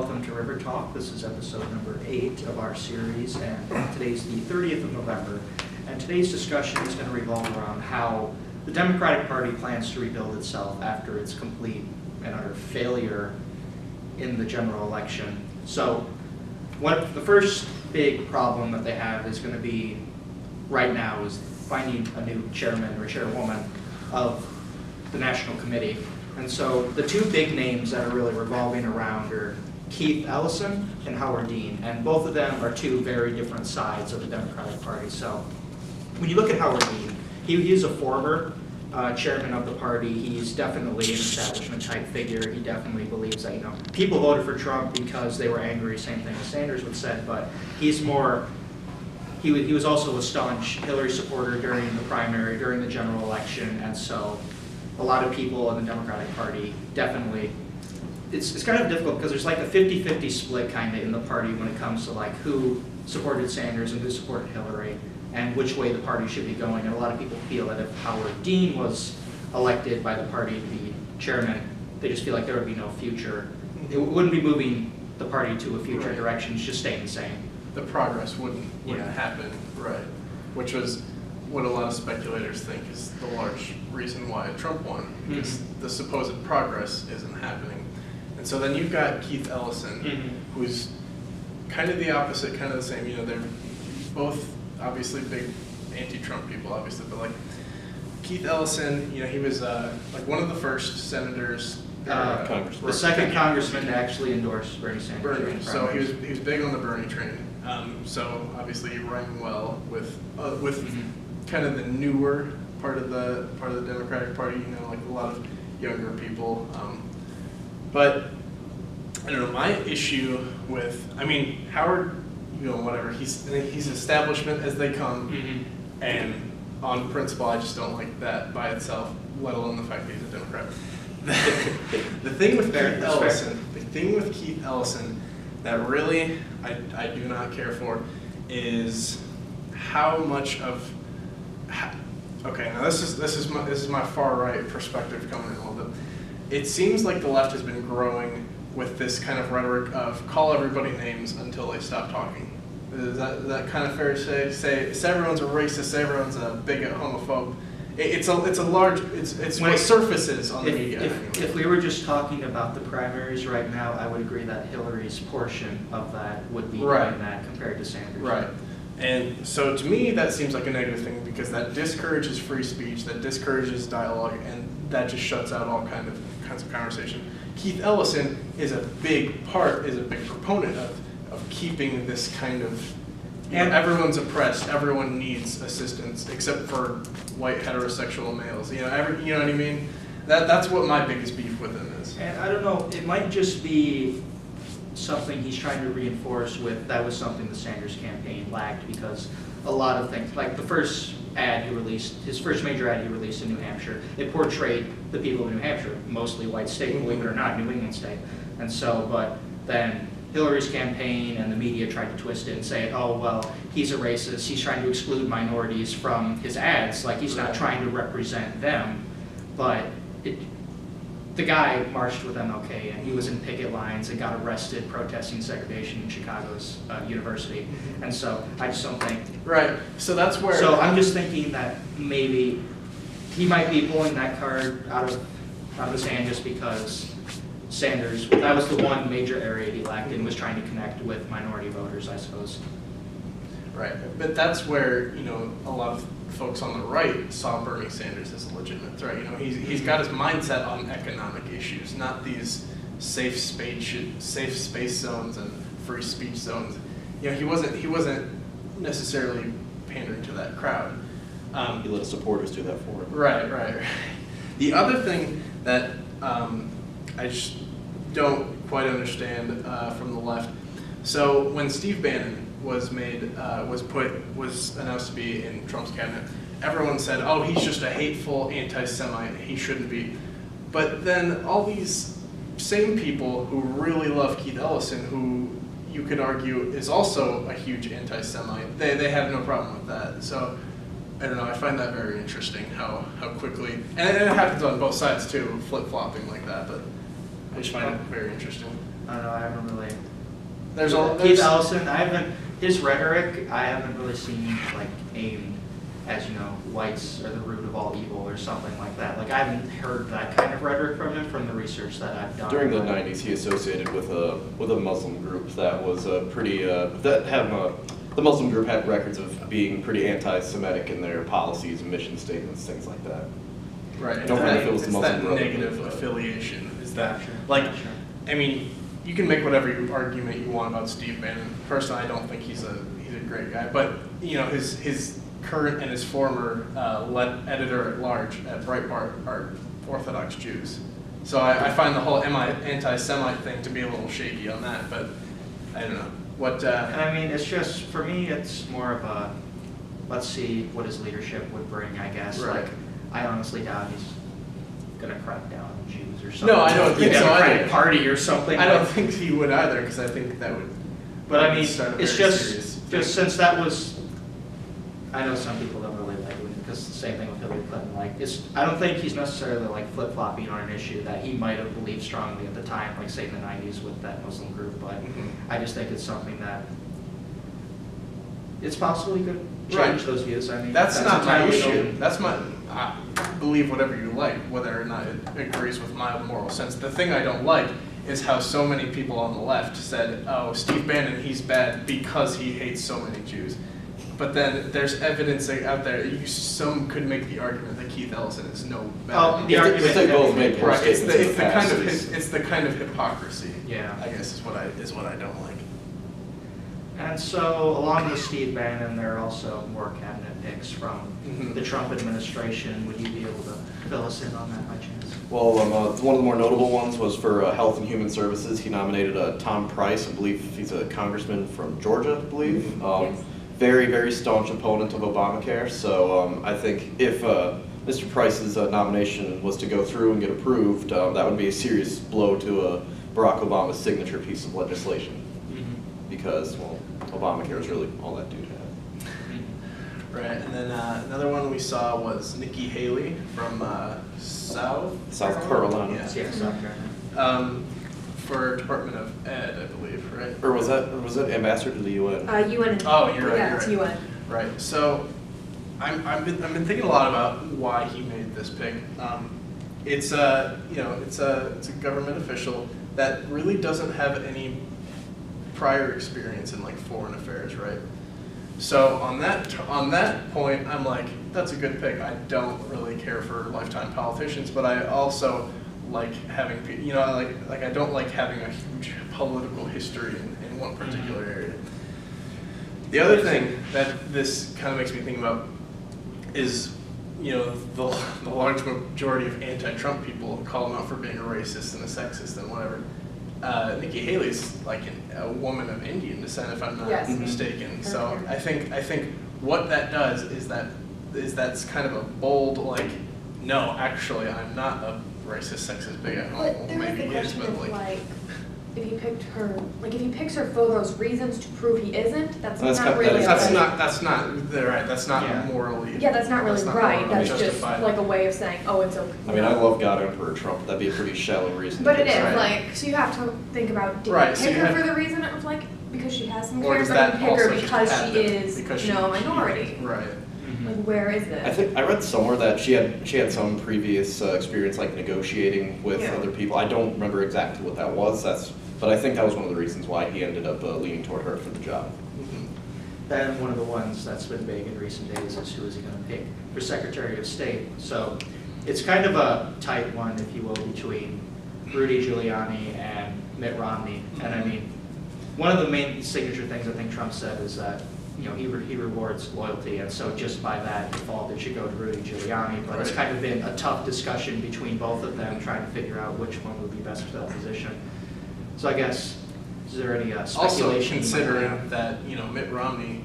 welcome to River Talk. This is episode number 8 of our series, and today's the 30th of November. And today's discussion is going to revolve around how the Democratic Party plans to rebuild itself after its complete and utter failure in the general election. So, the first big problem that they have is going to be, right now, is finding a new chairman or chairwoman of the National Committee. And so the two big names that are really revolving around are Keith Ellison and Howard Dean, and both of them are two very different sides of the Democratic Party. So when you look at Howard Dean, he is a former chairman of the party. He's definitely an establishment type figure. He definitely believes that, people voted for Trump because they were angry, same thing as Sanders would say, but he's more, he was also a staunch Hillary supporter during the primary, during the general election, and so a lot of people in the Democratic Party definitely, it's kind of difficult because there's like a 50-50 split kind of in the party when it comes to like who supported Sanders and who supported Hillary and which way the party should be going. And a lot of people feel that if Howard Dean was elected by the party to be chairman, they just feel like there would be no future. It wouldn't be moving the party to a future direction, it's just staying the same. The progress wouldn't happen, right? Which was what a lot of speculators think is the large reason why Trump won, because the supposed progress isn't happening. And so then you've got Keith Ellison, who's kind of the opposite, kind of the same. They're both obviously big anti-Trump people, obviously, but like Keith Ellison, he was like one of the first senators, the second congressman to actually endorse Bernie Sanders. Bernie. So he was big on the Bernie train. So obviously he rang well with kind of the newer part of the Democratic Party, like a lot of younger people. But I don't know, my issue with, Howard, whatever, he's establishment as they come, and on principle, I just don't like that by itself, let alone the fact that he's a Democrat. The thing with Keith Ellison that really I do not care for is how much of okay, now this is my far right perspective coming in a little bit. It seems like the left has been growing with this kind of rhetoric of call everybody names until they stop talking. Is that kind of fair to say everyone's a racist, say everyone's a bigot, homophobe? It's what surfaces on the media. If we were just talking about the primaries right now, I would agree that Hillary's portion of that would be doing that compared to Sanders. Right. And so to me, that seems like a negative thing because that discourages free speech, that discourages dialogue, and that just shuts out all kinds of conversation. Keith Ellison is a big proponent of keeping this kind of, everyone's oppressed, everyone needs assistance, except for white heterosexual males. You know what I mean? That's what my biggest beef with him is. And I don't know, it might just be something he's trying to reinforce with, that was something the Sanders campaign lacked, because a lot of things, like the first ad he released, his first major ad he released in New Hampshire, it portrayed the people of New Hampshire, mostly white state, believe it or not, New England state. And so, but then Hillary's campaign and the media tried to twist it and say, oh, well, he's a racist, he's trying to exclude minorities from his ads, like he's not trying to represent them, but the guy marched with MLK and he was in picket lines and got arrested protesting segregation in Chicago's university. And so I just don't think. Right, so that's where. So I'm just thinking that maybe he might be pulling that card out of his hand just because Sanders, that was the one major area he lacked and was trying to connect with minority voters, I suppose. Right, but that's where, a lot of folks on the right saw Bernie Sanders as a legitimate threat. He's got his mindset on economic issues, not these safe space zones and free speech zones. He wasn't necessarily pandering to that crowd. He let supporters do that for him. Right. The other thing that I just don't quite understand from the left. So when Steve Bannon was announced to be in Trump's cabinet, everyone said, oh, he's just a hateful anti-Semite, he shouldn't be. But then all these same people who really love Keith Ellison, who you could argue is also a huge anti-Semite, they have no problem with that. So I don't know, I find that very interesting how quickly, and it happens on both sides too, flip-flopping like that, but I just find it very interesting. I don't know, I haven't really. There's all Keith Ellison, his rhetoric, I haven't really seen like aimed as, whites are the root of all evil or something like that. Like I haven't heard that kind of rhetoric from him from the research that I've done. During the 90s, he associated with a Muslim group that was pretty, the Muslim group had records of being pretty anti-Semitic in their policies and mission statements, things like that. Right. I don't know if it was it's Muslim that Brotherhood, negative but- affiliation. Is that Gotcha, like? gotcha. I mean, you can make whatever argument you want about Steve Bannon. Personally, I don't think he's a great guy, but his current and his former editor at large at Breitbart are Orthodox Jews. So I find the whole anti-Semite thing to be a little shaky on that, but I don't know what. And I mean, it's just, for me, it's more of a, let's see what his leadership would bring, I guess. Right. Like, I honestly doubt he's gonna crack down on Jews or something. No, I don't think The so Democratic either. Party or something. I don't think he would either, because I think that would. But I mean, start a it's very just serious since that was, I know some people don't really like it, because the same thing with Hillary Clinton. Like, I don't think he's necessarily like flip-flopping on an issue that he might have believed strongly at the time, like say in the 90s with that Muslim group. But Mhm. I just think it's something that it's possible he could change Right. those views. I mean, That's not my entirely issue. open. That's my. I believe whatever you like, whether or not it agrees with my moral sense. The thing I don't like is how so many people on the left said, "Oh, Steve Bannon, he's bad because he hates so many Jews." But then there's evidence out there. Some could make the argument that Keith Ellison is no bad. Oh, the argument. If they both made poor Right. It's statements in the the kind past, of it's the kind of hypocrisy. Yeah. I guess is what I don't like. And so, along with Steve Bannon, there are also more cabinet picks from Mhm. the Trump administration. Would you be able to fill us in on that by chance? Well, one of the more notable ones was for Health and Human Services. He nominated Tom Price. I believe he's a congressman from Georgia, I believe. Yes. Very, very staunch opponent of Obamacare. So I think if Mr. Price's nomination was to go through and get approved, that would be a serious blow to Barack Obama's signature piece of legislation. Because, well, Obamacare is really all that dude had. Right, and then another one we saw was Nikki Haley from South Carolina. Yeah. Yeah, South Carolina. For Department of Ed, I believe, right? Or was that ambassador to the UN? UN. Oh, you're right, Yeah, you're it's right. UN. Right. So I've been thinking a lot about why he made this pick. It's a government official that really doesn't have any prior experience in like foreign affairs, right? So on that point, I'm like, that's a good pick. I don't really care for lifetime politicians, but I also like having, like I don't like having a huge political history in one particular area. The other thing that this kind of makes me think about is, the large majority of anti-Trump people call him out for being a racist and a sexist and whatever. Nikki Haley's like a woman of Indian descent, if I'm not Yes. mistaken. So Okay. I think what that does is that's kind of a bold like, no, actually I'm not a racist, sexist, bigot. But Well, there maybe is he the is, question but of like. like, if he picked her, like if he picks her for those reasons to prove he isn't, that's That's not kind- really. that is- That's not they're right. That's not Yeah. morally. Yeah, that's not really right. morally That's just justified. like a way of saying, oh, it's okay. I mean, I love God Emperor Trump. That'd be a pretty shallow reason. But to it is pick Right. like, so you have to think about, did Right, you so pick you her have- for the reason of like, because she has some Or cares, does or you that pick her also just because happen? she is, Because a minority? Right. Like, where is this? I think I read somewhere that she had some previous experience like negotiating with Yeah. other people. I don't remember exactly what that was. But I think that was one of the reasons why he ended up leaning toward her for the job. Mhm. Then one of the ones that's been big in recent days is who is he going to pick for Secretary of State. So it's kind of a tight one, if you will, between Rudy Giuliani and Mitt Romney. And I mean, one of the main signature things I think Trump said is that he rewards loyalty, and so just by that default it should go to Rudy Giuliani. But it's Right. kind of been a tough discussion between both of them, trying to figure out which one would be best for that position. So I guess, is there any Also speculation? considering that Mitt Romney,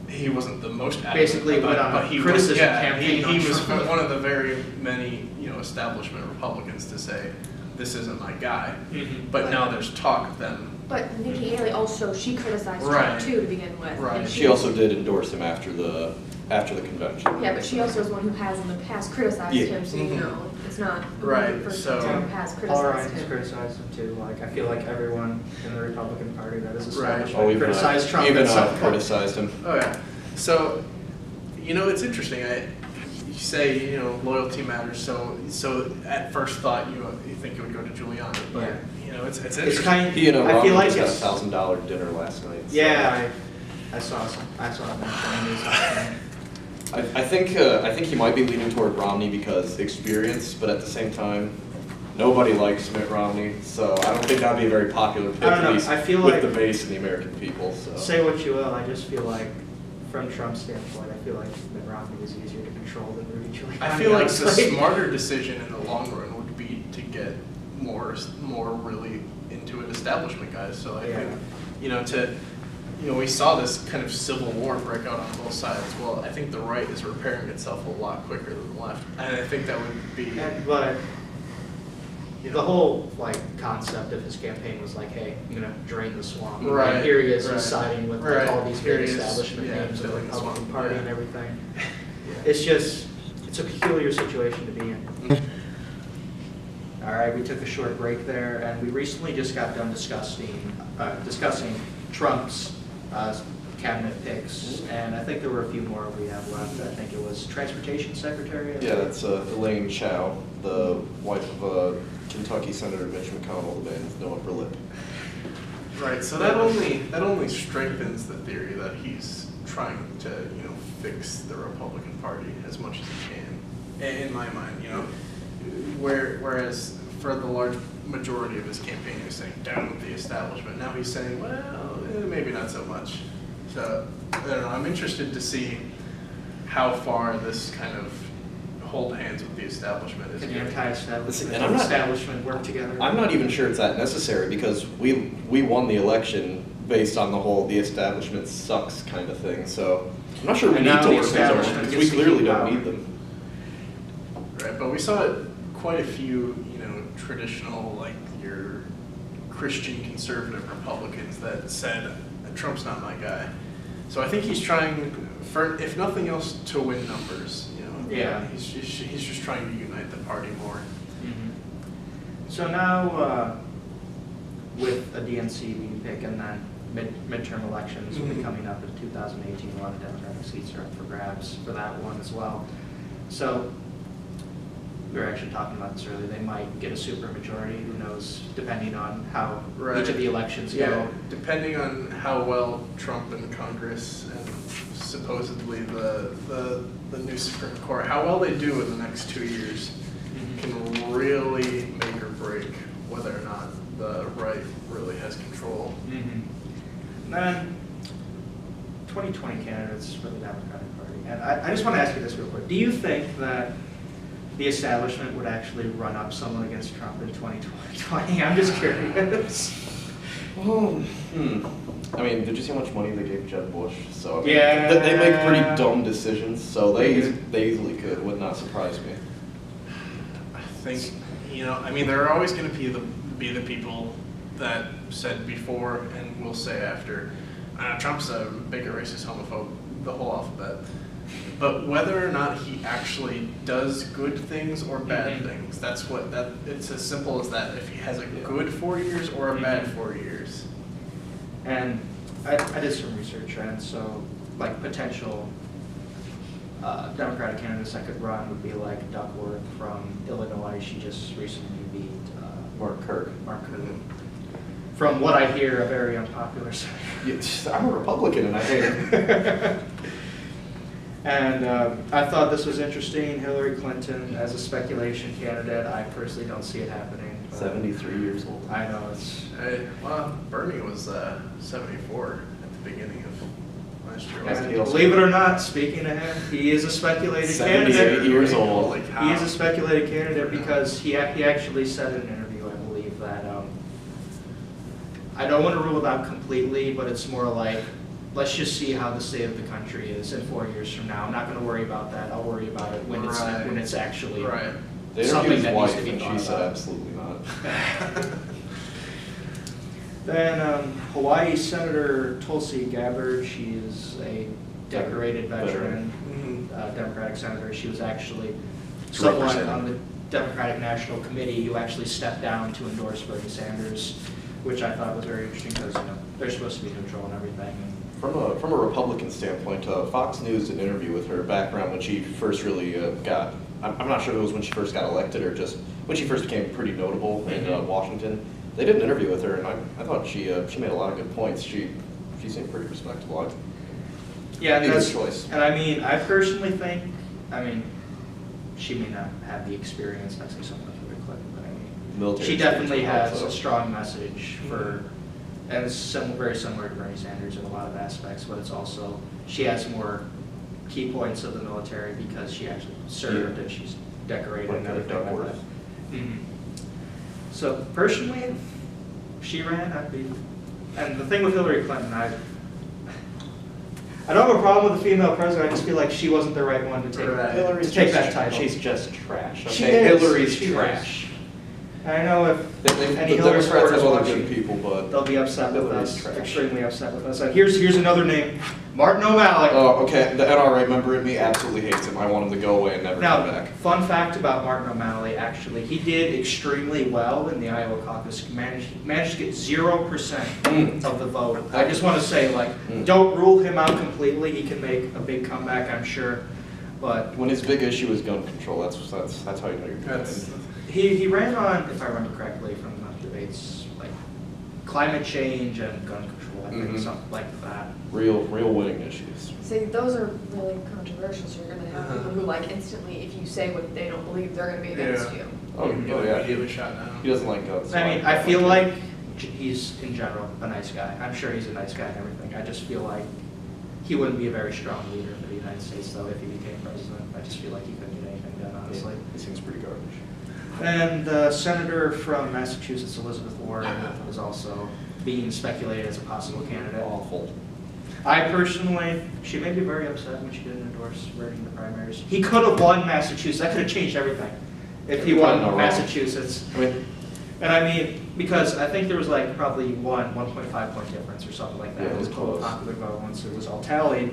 he wasn't the most adamant Basically about went it, on but a he was, criticism yeah, campaign on he was Trump. one of the very many establishment Republicans to say this isn't my guy. But now there's talk of them. But Nikki Haley also, she criticized Right. Trump too to begin with. Right. and She also did endorse him after the after the convention. Yeah, but she also is one who has in the past criticized Yeah. him, so you Mhm. know, it's not Right, the first so- time who has Paul criticized Ryan's him. criticized him too. Like, I feel like everyone in the Republican Party that is established Oh, even criticized Trump. even at some I've point. criticized him. Oh yeah. So, you know, it's interesting. You say, you know, loyalty matters. So at first thought, you think it would go to Giuliani, but Yeah. you know, it's It's interesting. kind. He and I Romney feel like just had it's. $1,000 dinner last night. so- Yeah, I saw some. I saw that on the news last night. I think he might be leaning toward Romney because experience, but at the same time, nobody likes Mitt Romney, so I don't think that'd be a very popular pick, I don't know, at least I feel with like- the base and the American people. So Say what you will, I just feel like, from Trump's standpoint, I feel like Mitt Romney is easier to control than Rudy Giuliani. I feel like the honestly. smarter decision in the long run would be to get more really into it establishment guys. So I think, you know, we saw this kind of civil war break out on both sides. Well, I think the right is repairing itself a lot quicker than the left, and I think that would be. But You the know. whole like concept of his campaign was like, hey, I'm gonna drain the swamp. And Right, here he is, right. he's siding with Right, like, all these here big he is, establishment yeah, names of the filling the Republican swamp, Party yeah. and everything. Yeah. It's just, it's a peculiar situation to be in. All right, we took a short break there, and we recently just got done discussing Trump's cabinet picks, and I think there were a few more we have left. I think it was Transportation Secretary. yeah, that's Elaine Chao, the wife of Kentucky Senator Mitch McConnell, the man with no upper lip. Right, so that only strengthens the theory that he's trying to, you know, fix the Republican Party as much as he can, in my mind, you know. Whereas for the large majority of his campaign, he was saying down with the establishment. Now he's saying, well, maybe not so much. So I don't know. I'm interested to see how far this kind of hold hands with the establishment is. Can going. anti-establishment And I'm not- establishment work together? I'm not even sure it's that necessary because we won the election based on the establishment sucks kind of thing. So I'm not sure we And need now to the work things establishment around because gets we to clearly keep don't power. need them. Right, but we saw quite a few, you know, traditional, like your Christian conservative Republicans that said, Trump's not my guy. So I think he's trying, for if nothing else, to win numbers. You know, Yeah. He's just trying to unite the party more. Mhm. So now, with a DNC being picked and then midterm elections will be Mhm. coming up in 2018, a lot of Democratic seats are up for grabs for that one as well. So we were actually talking about this earlier, they might get a supermajority, who knows, depending on how Right. each of the elections Yeah, go. depending on how well Trump and Congress and supposedly the new Supreme Court, how well they do in the next 2 years can really make or break whether or not the right really has control. Mm-hmm. Then, 2020 candidates for the Democratic Party. And I just want to ask you this real quick. Do you think that the establishment would actually run up someone against Trump in 2020? I'm just curious. I mean, did you see how much money they gave Jeb Bush? So I mean, Yeah. they make pretty dumb decisions, so They they do. easily could. Would not surprise me. I think, you know, I mean, there are always going to be the people that said before and will say after, Trump's a bigger racist, homophobe, the whole alphabet. But whether or not he actually does good things or bad Mhm. things, it's as simple as that. If he has a Yeah. good 4 years or a bad Mhm. 4 years. And I did some research, and so like potential Democratic candidates that could run would be like Duckworth from Illinois. She just recently beat Mark Kirk. Mark Kirk. From what I hear, a very unpopular senator. Yeah, I'm a Republican and I hate it. And I thought this was interesting. Hillary Clinton as a speculation candidate. I personally don't see it happening. but 73 years old. I know it's. Well, Bernie was 74 at the beginning of last year. wasn't And he? also- believe it or not, speaking of him, he is a speculated 78 candidate. years old. Holy cow. He is a speculated candidate because he actually said in an interview, I believe, that I don't want to rule it out completely, but it's more like, let's just see how the state of the country is in 4 years from now. I'm not going to worry about that. I'll worry about it when Right. it's actually Right. They something interviewed his that needs wife to be and she thought said about. absolutely not. Then Hawaii Senator Tulsi Gabbard, she is a decorated veteran Mhm. Democratic senator. She was actually someone represent. on the Democratic National Committee who actually stepped down to endorse Bernie Sanders, which I thought was very interesting because, you know, they're supposed to be neutral and everything. From a Republican standpoint, Fox News did an interview with her back around when she first really got, I'm not sure if it was when she first got elected or just when she first became pretty notable in Washington. They did an interview with her, and I thought she made a lot of good points. She seemed pretty respectable. Yeah, and Good that's, choice. and I mean, I personally think, I mean, she may not have the experience, I say something like Hillary Clinton, but I mean, Military she definitely experience has also. a strong message for, and it's very similar to Bernie Sanders in a lot of aspects, but it's also, she has more key points of the military because she actually served Yeah. and she's decorated and Like everything like Duckworth. that. Mhm. So personally, if she ran, I'd be, and the thing with Hillary Clinton, I don't have a problem with the female president, I just feel like she wasn't the right one to take, Right. to take that title. She's just trash. She Okay, is, Hillary's she is. trash. I know if any The Hillary Democrats supporters have other watching, good people, but. they'll be upset with Hillary's us, trash. extremely upset with us. Here's another name, Martin O'Malley. Oh, okay. The NRA member in me absolutely hates him. I want him to go away and never come Now, back. fun fact about Martin O'Malley, actually, he did extremely well in the Iowa caucus, managed to get 0% of the vote. I just want to say, like, don't rule him out completely, he can make a big comeback, I'm sure, but When his big issue is gun control, that's how you know you're good. That's, he ran on, if I remember correctly from the debates, like, climate change and gun control, I think, Mhm. something like that. Real winning issues. See, those are really controversial, so you're gonna have Uh-huh. people who like instantly, if you say what they don't believe, they're gonna be against Yeah. you. Oh, yeah. immediately shot down. He doesn't like guns. I mean, I feel like he's, in general, a nice guy. I'm sure he's a nice guy and everything. I just feel like he wouldn't be a very strong leader for the United States, though, if he became president. I just feel like he couldn't get anything done, honestly. He seems pretty garbage. And the senator from Massachusetts, Elizabeth Warren, is also being speculated as a possible candidate. Awful. I personally, she made me very upset when she didn't endorse Bernie in the primaries. He could have won Massachusetts. That could have changed everything if he You're won not wrong. Massachusetts. I mean, And I mean, because I think there was like probably 1.5 point difference or something like that. Yeah, it was in the total close. popular vote once it was all tallied.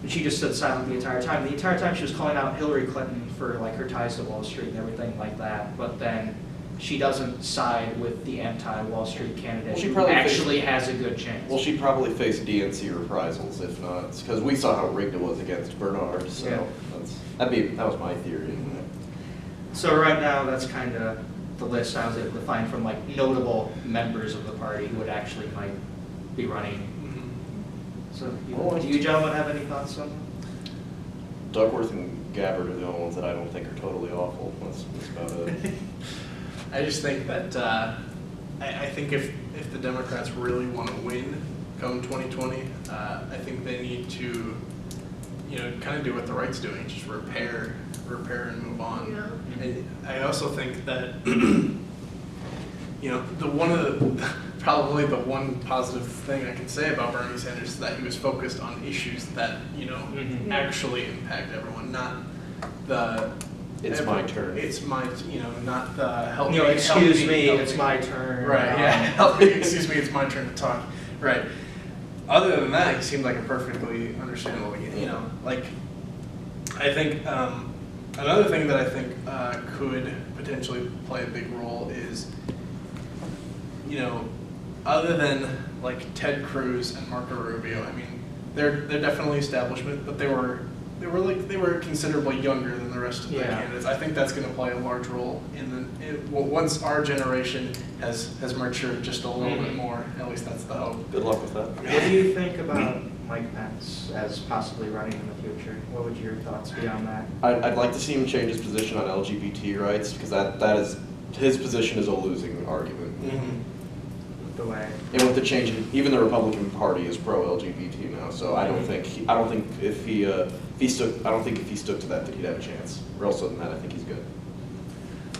And she just stood silent the entire time. The entire time she was calling out Hillary Clinton for like her ties to Wall Street and everything like that. But then she doesn't side with the anti-Wall Street candidate Well, she who probably actually has a good chance. well, she'd probably face DNC reprisals if not, because we saw how rigged it was against Bernard. So Yeah. that was my theory. So right now, that's kind of the list I was able to find from like notable members of the party who would actually might be running. Mhm. So Oh, do you gentlemen have any thoughts on Duckworth and Gabbard are the only ones that I don't think are totally awful. That's about it. I just think that I think if the Democrats really want to win come 2020, I think they need to, kind of do what the right's doing, just repair and move on. Yeah. And I also think that probably the one positive thing I can say about Bernie Sanders is that he was focused on issues that Mhm. actually impact everyone, not the. It's my turn. It's my, not the help. excuse me, help it's my turn. Right, yeah, help me, excuse me, it's my turn to talk. Right. Other than that, he seemed like a perfectly understandable, like, I think, another thing that I think could potentially play a big role is, other than like Ted Cruz and Marco Rubio, I mean, they're definitely establishment, but they were considerably younger than the rest of the Yeah. candidates. I think that's going to play a large role once our generation has matured just a little bit more. At least that's the hope. Good luck with that. What do you think about Mike Pence as possibly running in the future? What would your thoughts be on that? I'd like to see him change his position on LGBT rights because that is his position is a losing argument. The way. And with the change, even the Republican Party is pro-LGBT now. So I don't think if he stuck to that he'd have a chance. Or else than that, I think he's good.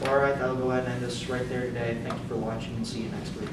All right, I'll go ahead and end this right there today. Thank you for watching and see you next week.